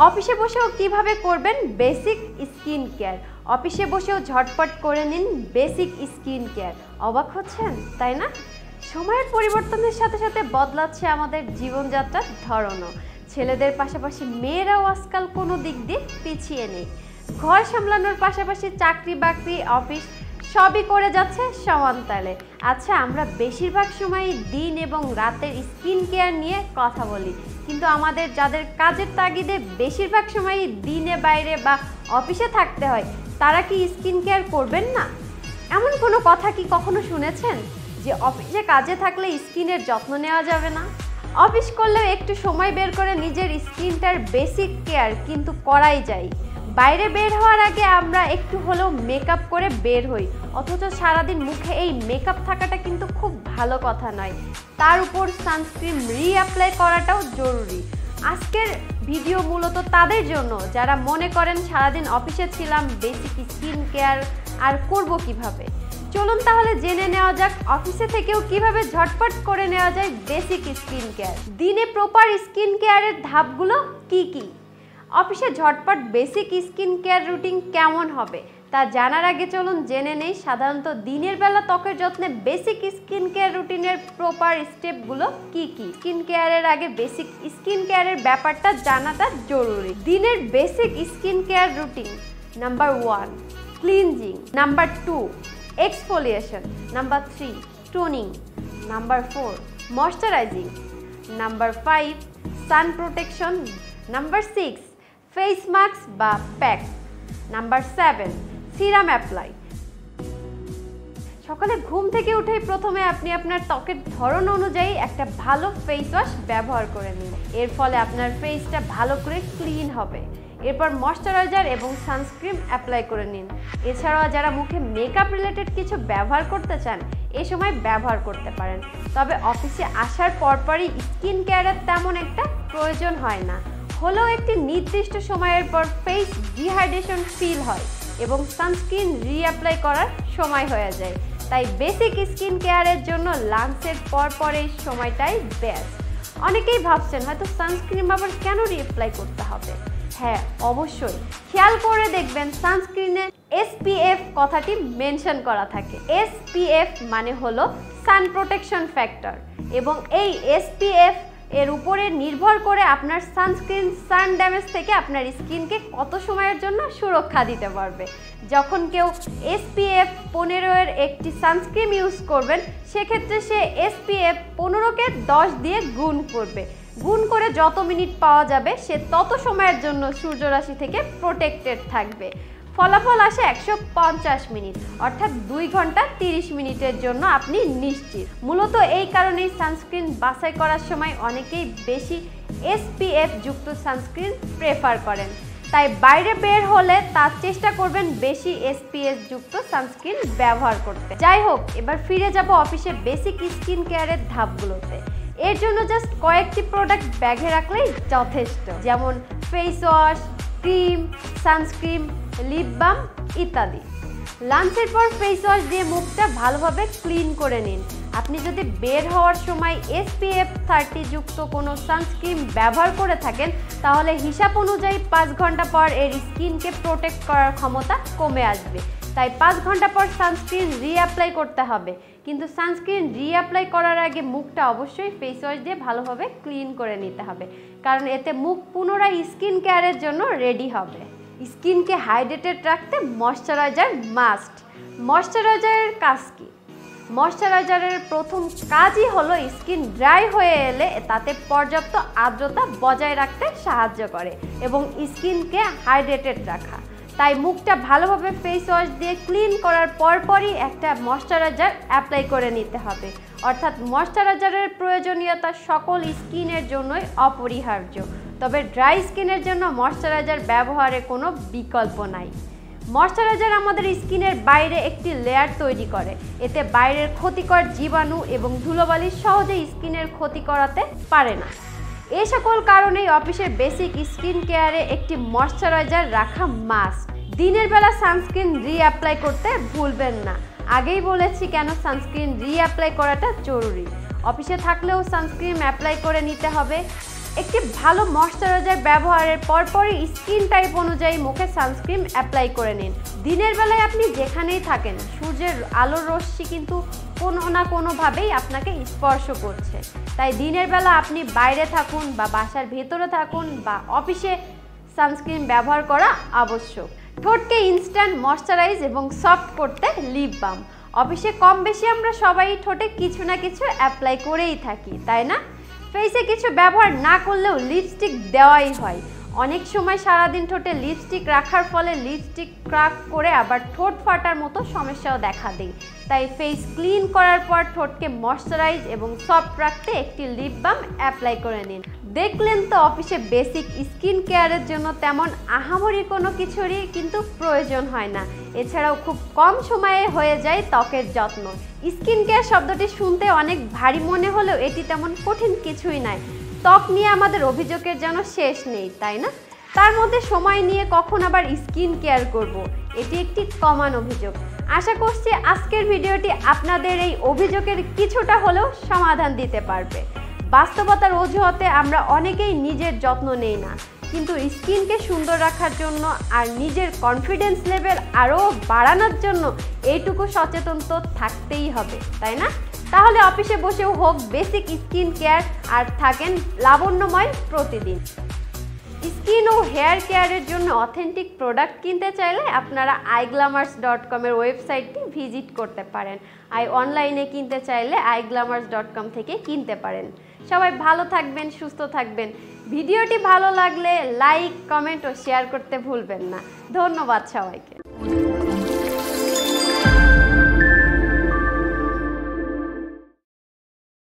অফিসে বসেও কিভাবে করবেন বেসিক স্কিন কেয়ার। অফিসে বসেও ঝটপট করে নিন বেসিক স্কিন কেয়ার। অবাক হচ্ছেন তাই না? সময়ের পরিবর্তনের সাথে সাথে বদলাচ্ছে আমাদের জীবনযাত্রার ধরনও। ছেলেদের পাশাপাশি মেয়েরাও আজকাল কোনো দিক দিয়ে পিছিয়ে নেই। ঘর সামলানোর পাশাপাশি চাকরি বাকরি অফিস সবই করে যাচ্ছে সমান তালে। আচ্ছা, আমরা বেশিরভাগ সময় দিন এবং রাতের স্কিন কেয়ার নিয়ে কথা বলি, কিন্তু আমাদের যাদের কাজের তাগিদে বেশিরভাগ সময় দিনে বাইরে বা অফিসে থাকতে হয়, তারা কি স্কিন কেয়ার করবেন না? এমন কোনো কথা কি কখনো শুনেছেন যে অফিসে কাজে থাকলে স্কিনের যত্ন নেওয়া যাবে না? অফিস করলেও একটু সময় বের করে নিজের স্কিনটার বেসিক কেয়ার কিন্তু করাই যায়। বাইরে বের হওয়ার আগে আমরা একটু হলেও মেকআপ করে বের হই, অথচ সারাদিন মুখে এই মেকআপ থাকাটা কিন্তু খুব ভালো কথা নয়। তার উপর সানস্ক্রিন রিঅ্যাপ্লাই করাটাও জরুরি। আজকের ভিডিও মূলত তাদের জন্য যারা মনে করেন সারাদিন অফিসে ছিলাম, বেসিক স্কিন কেয়ার আর করব কিভাবে। চলুন তাহলে জেনে নেওয়া যাক অফিসে থেকেও কিভাবে ঝটপট করে নেওয়া যায় বেসিক স্কিন কেয়ার। দিনে প্রপার স্কিন কেয়ারের ধাপগুলো কি কি? অফিসে ঝটপট বেসিক স্কিন কেয়ার রুটিন কেমন হবে তা জানার আগে চলুন জেনে নেই সাধারণত দিনের বেলা ত্বকের যত্নে বেসিক স্কিন কেয়ার রুটিনের প্রপার স্টেপগুলো কি কি। স্কিন কেয়ারের আগে বেসিক স্কিন কেয়ারের ব্যাপারটা জানাটা জরুরি। দিনের basic skin care routine: number 1 cleansing, number 2 exfoliation, number 3 toning, number 4 moisturising, number 5 সান প্রোটেকশন, নাম্বার 6 ফেস মাস্ক বা প্যাক, নাম্বার 7 সিরাম অ্যাপ্লাই। সকালে ঘুম থেকে উঠেই প্রথমে আপনি আপনার ত্বকের ধরন অনুযায়ী একটা ভালো ফেস ওয়াশ ব্যবহার করে নিন। এর ফলে আপনার ফেসটা ভালো করে ক্লিন হবে। এরপর ময়শ্চারাইজার এবং সানস্ক্রিন অ্যাপ্লাই করে নিন। এছাড়াও যারা মুখে মেকআপ রিলেটেড কিছু ব্যবহার করতে চান এ সময় ব্যবহার করতে পারেন, তবে অফিসে আসার পরপরই স্কিন কেয়ারের তেমন একটা প্রয়োজন হয় না। হলেও একটি নির্দিষ্ট সময়ের পর ফেস ডিহাইড্রেশন ফিল হয় এবং সানস্ক্রিন রিঅ্যাপ্লাই করার সময় হয়ে যায়। তাই বেসিক স্কিন কেয়ারের জন্য লাঞ্চের পর এই সময়টাই বেস্ট। অনেকেই ভাবছেন হয়তো সানস্ক্রিন আবার কেন রিঅ্যাপ্লাই করতে হবে। হ্যাঁ, অবশ্যই খেয়াল করে দেখবেন সানস্ক্রিনে SPF কথাটি মেনশন করা থাকে। SPF মানে হলো সান প্রোটেকশন ফ্যাক্টর, এবং এই SPF এর উপরে নির্ভর করে আপনার সানস্ক্রিন সান ড্যামেজ থেকে আপনার স্কিনকে কত সময়ের জন্য সুরক্ষা দিতে পারবে। যখন কেউ SPF 15 এর একটি সানস্ক্রিন ইউজ করবেন, সেক্ষেত্রে সে SPF 15কে 10 দিয়ে গুণ করবে। গুণ করে যত মিনিট পাওয়া যাবে সে তত সময়ের জন্য সূর্যরশ্মি থেকে প্রোটেক্টেড থাকবে। ফলাফল আসে 150 মিনিট, অর্থাৎ 2 ঘন্টা 30 মিনিটের জন্য আপনি নিশ্চিত। মূলত এই কারণেই সানস্ক্রিন বাছাই করার সময় অনেকেই বেশি SPF যুক্ত সানস্ক্রিন প্রেফার করেন। তাই বাইরে বের হলে তার চেষ্টা করবেন বেশি SPF যুক্ত সানস্ক্রিন ব্যবহার করতে। যাই হোক, এবার ফিরে যাব অফিসে বেসিক স্কিন কেয়ারের ধাপগুলোতে। এর জন্য জাস্ট কয়েকটি প্রোডাক্ট ব্যাগে রাখলেই যথেষ্ট, যেমন face wash, cream, sunscreen, lip balm ইত্যাদি। লাঞ্চের পর ফেস ওয়াশ দিয়ে মুখটা ভালোভাবে ক্লিন করে নিন। আপনি যদি বের হওয়ার সময় SPF 30 যুক্ত কোনো সানস্ক্রিন ব্যবহার করে থাকেন, তাহলে হিসাব অনুযায়ী 5 ঘন্টা পর এর স্কিনকে প্রোটেক্ট করার ক্ষমতা কমে আসবে। তাই 5 ঘন্টা পর সানস্ক্রিন রিঅ্যাপ্লাই করতে হবে। কিন্তু সানস্ক্রিন রিঅ্যাপ্লাই করার আগে মুখটা অবশ্যই ফেস ওয়াশ দিয়ে ভালোভাবে ক্লিন করে নিতে হবে, কারণ এতে মুখ পুনরায় স্কিন কেয়ারের জন্য রেডি হবে। স্কিনকে হাইড্রেটেড রাখতে ময়শ্চারাইজার মাস্ট। ময়শ্চারাইজারের কাজ কি? ময়শ্চারাইজারের প্রথম কাজই হলো স্কিন ড্রাই হয়ে এলে তাতে পর্যাপ্ত আর্দ্রতা বজায় রাখতে সাহায্য করে এবং স্কিনকে হাইড্রেটেড রাখা। তাই মুখটা ভালোভাবে ফেস ওয়াশ দিয়ে ক্লিন করার পরপরই একটা ময়শ্চারাইজার অ্যাপ্লাই করে নিতে হবে। অর্থাৎ ময়শ্চারাইজারের প্রয়োজনীয়তা সকল স্কিনের জন্যই অপরিহার্য, তবে ড্রাই স্কিনের জন্য ময়শ্চারাইজার ব্যবহারে কোনো বিকল্প নাই। ময়শ্চারাইজার আমাদের স্কিনের বাইরে একটি লেয়ার তৈরি করে, এতে বাইরের ক্ষতিকর জীবাণু এবং ধুলোবালি সহজে স্কিনের ক্ষতি করাতে পারে না। এই সকল কারণেই অফিসের বেসিক স্কিন কেয়ারে একটি ময়শ্চারাইজার রাখা মাস্ট। দিনের বেলা সানস্ক্রিন রিঅ্যাপ্লাই করতে ভুলবেন না। আগেই বলেছি কেন সানস্ক্রিন রিঅ্যাপ্লাই করাটা জরুরি। অফিসে থাকলেও সানস্ক্রিন অ্যাপ্লাই করে নিতে হবে। একটি ভালো ময়শ্চারাইজার ব্যবহারের পরপরই স্কিন টাইপ অনুযায়ী মুখে সানস্ক্রিন অ্যাপ্লাই করে নিন। দিনের বেলায় আপনি যেখানেই থাকেন সূর্যের আলোর রশ্মি কিন্তু কোনো না কোনোভাবেই আপনাকে স্পর্শ করছে, তাই দিনের বেলা আপনি বাইরে থাকুন বা বাসার ভেতরে থাকুন বা অফিসে সানস্ক্রিন ব্যবহার করা আবশ্যক। ঠোঁটকে ইনস্ট্যান্ট ময়শ্চারাইজ এবং সফট করতে লিপ বাম। অফিসে কম বেশি আমরা সবাই ঠোঁটে কিছু না কিছু অ্যাপ্লাই করেই থাকি, তাই না? ফেসে কিছু ব্যবহার না করলেও লিপস্টিক দেওয়াই হয়। অনেক সময় সারাদিন ঠোঁটে লিপস্টিক রাখার ফলে লিপস্টিক ক্র্যাক করে আবার ঠোঁট ফাটার মতো সমস্যাও দেখা দেয়। তাই ফেস ক্লিন করার পর ঠোঁটকে ময়শ্চারাইজ এবং সফট রাখতে একটি লিপ বাম অ্যাপ্লাই করে নিন। দেখলেন তো, অফিসে বেসিক স্কিন কেয়ারের জন্য তেমন আহামরি কোনো কিছুরই কিন্তু প্রয়োজন হয় না। এছাড়াও খুব কম সময়ে হয়ে যায় ত্বকের যত্ন। স্কিন কেয়ার শব্দটি শুনতে অনেক ভারী মনে হলেও এটি তেমন কঠিন কিছুই নয়। ত্বক নিয়ে আমাদের অভিযোগের যেন শেষ নেই, তাই না? তার মধ্যে সময় নিয়ে কখন আবার স্কিন কেয়ার করব, এটি একটি কমন অভিযোগ। আশা করছি আজকের ভিডিওটি আপনাদের এই অভিযোগের কিছুটা হলেও সমাধান দিতে পারবে। বাস্তবতার অজুহাতে আমরা অনেকেই নিজের যত্ন নেই না, কিন্তু স্কিনকে সুন্দর রাখার জন্য আর নিজের কনফিডেন্স লেভেল আরও বাড়ানোর জন্য এইটুকু সচেতন তো থাকতেই হবে, তাই না? তাহলে অফিসে বসেও হোক বেসিক স্কিন কেয়ার আর থাকেন লাবণ্যময় প্রতিদিন। স্কিন ও হেয়ার কেয়ারের জন্য অথেন্টিক প্রোডাক্ট কিনতে চাইলে আপনারা iglamours.com এর ওয়েবসাইটটি ভিজিট করতে পারেন। অনলাইনে কিনতে চাইলে iglamours.com থেকে কিনতে পারেন। সবাই ভালো থাকবেন, সুস্থ থাকবেন। ভিডিওটি ভালো লাগলে লাইক, কমেন্ট ও শেয়ার করতে ভুলবেন না। ধন্যবাদ সবাইকে।